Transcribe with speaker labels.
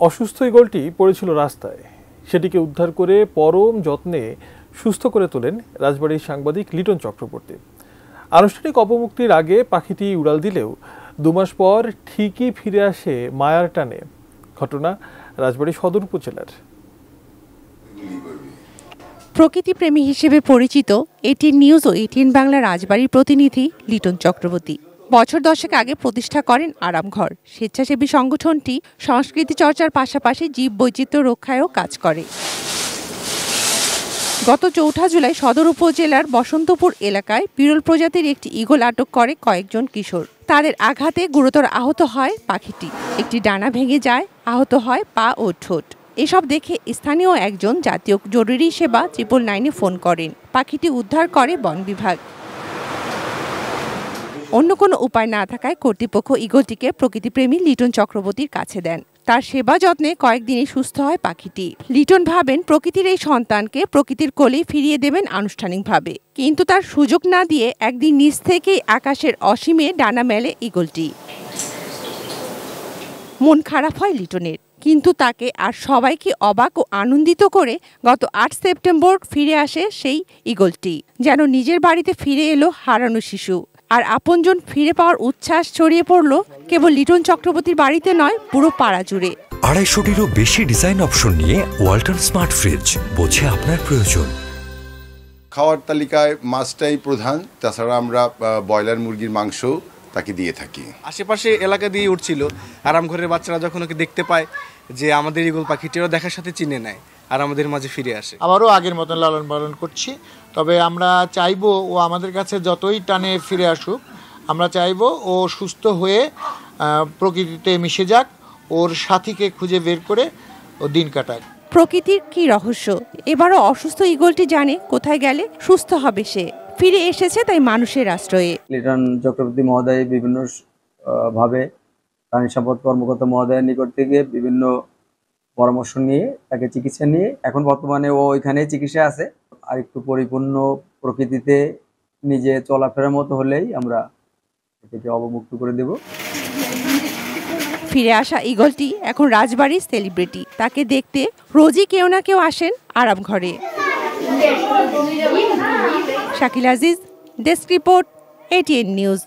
Speaker 1: অসুস্থ ঈগলটি পড়েছিল রাস্তায়, সেটিকে উদ্ধার করে পরম যত্নে সুস্থ করে তোলেন রাজবাড়ীর সাংবাদিক লিটন চক্রবর্তী। আনুষ্ঠানিক অবমুক্তির আগে পাখিটি উড়াল দিলেও 2 মাস পর ঠিকই ফিরে আসে মায়ার টানে। ঘটনা রাজবাড়ী সদর উপজেলার।
Speaker 2: প্রকৃতিপ্রেমী হিসেবে পরিচিত এটিএন নিউজ ও এটিএন বাংলা রাজবাড়ির প্রতিনিধি লিটন চক্রবর্তী বছর 10 আগে প্রতিষ্ঠা করেন আরামঘর। স্বেচ্ছাসেবী সংগঠনটি সংস্কৃতি চর্চার পাশাপাশি জীববৈচিত্র্য রক্ষায়ও কাজ করে। গত 4 জুলাই সদর উপজেলার বসন্তপুর এলাকায় বিরল প্রজাতির একটি ঈগল আটক করে কয়েকজন কিশোর। তাদের আঘাতে গুরুতর আহত হয় পাখিটি। একটি ডানা ভেঙে যায়, আহত হয় পা ও ঠোঁট। এসব দেখে স্থানীয় একজন জাতীয় জরুরি সেবা 999-এ ফোন করেন। পাখিটি উদ্ধার করে বন বিভাগ। অন্য কোনো উপায় না থাকায় কর্তৃপক্ষ ঈগলটিকে প্রকৃতিপ্রেমী লিটন চক্রবর্তীর কাছে দেন। তার সেবা যত্নে কয়েকদিনে সুস্থ হয় পাখিটি। লিটন ভাবেন প্রকৃতির এই সন্তানকে প্রকৃতির কোলেই ফিরিয়ে দেবেন আনুষ্ঠানিকভাবে, কিন্তু তার সুযোগ না দিয়ে একদিন নিচ থেকেই আকাশের অসীমে ডানা মেলে ঈগলটি। মন খারাপ হয় লিটনের, কিন্তু তাকে আর সবাইকে অবাক ও আনন্দিত করে গত 8 সেপ্টেম্বর ফিরে আসে সেই ঈগলটি। যেন নিজের বাড়িতে ফিরে এলো হারানো শিশু। আর আপনজন ফিরে পাওয়ার উচ্ছ্বাস ছড়িয়ে পড়লো কেবল লিটন চক্রবর্তীর বাড়িতে নয়, পুরো পাড়া জুড়ে।
Speaker 3: 250-টিরও বেশি ডিজাইন অপশন নিয়ে ওয়ালটন স্মার্ট ফ্রিজ, বোঝে আপনার প্রয়োজন।
Speaker 4: খাওয়ার তালিকায় মাছটাই প্রধান, তাছাড়া আমরা ব্রয়লার মুরগির মাংস তাকে দিয়ে থাকি।
Speaker 5: আশেপাশে এলাকা দিয়ে উঠছিল, আরামঘরের বাচ্চারা যখন ওকে দেখতে পায় যে আমাদের ঈগল পাখিটিও দেখার সাথে চিনে নেয় আর আমাদের মাঝে ফিরে আসে।
Speaker 6: আবারও আগের মতন লালন পালন করছি, তবে আমরা চাইবো ও আমাদের কাছে যতই টানে ফিরে আসুক, আমরা চাইবো ও সুস্থ হয়ে প্রকৃতিতে মিশে যাক, ওর সাথীকে খুঁজে বের করে ও দিন কাটাক।
Speaker 2: প্রকৃতির কি রহস্য! এবারও অসুস্থ ঈগলটি জানে কোথায় গেলে সুস্থ হবে সে। ফিরে এসেছে তাই মানুষের আশ্রয়ে।
Speaker 7: লিটন চক্রবর্তী মহোদয় বিভিন্ন ভাবে প্রাণী সম্পদ কর্মকর্তা মহোদয়ের নিকট থেকে বিভিন্ন পরামর্শ নিয়ে তাকে চিকিৎসা নিয়ে এখন বর্তমানে ও এখানে চিকিৎসা আছে। আর একটু পরিপূর্ণ প্রকৃতিতে নিজে চলাফেরার মতো হলেই আমরা এটাকে অবমুক্ত করে দেব।
Speaker 2: ফিরে আসা ঈগলটি এখন রাজবাড়ির সেলিব্রিটি। তাকে দেখতে রোজই কেউ না কেউ আসেন আরামঘরে। Shakil Aziz, desk report, ATN news.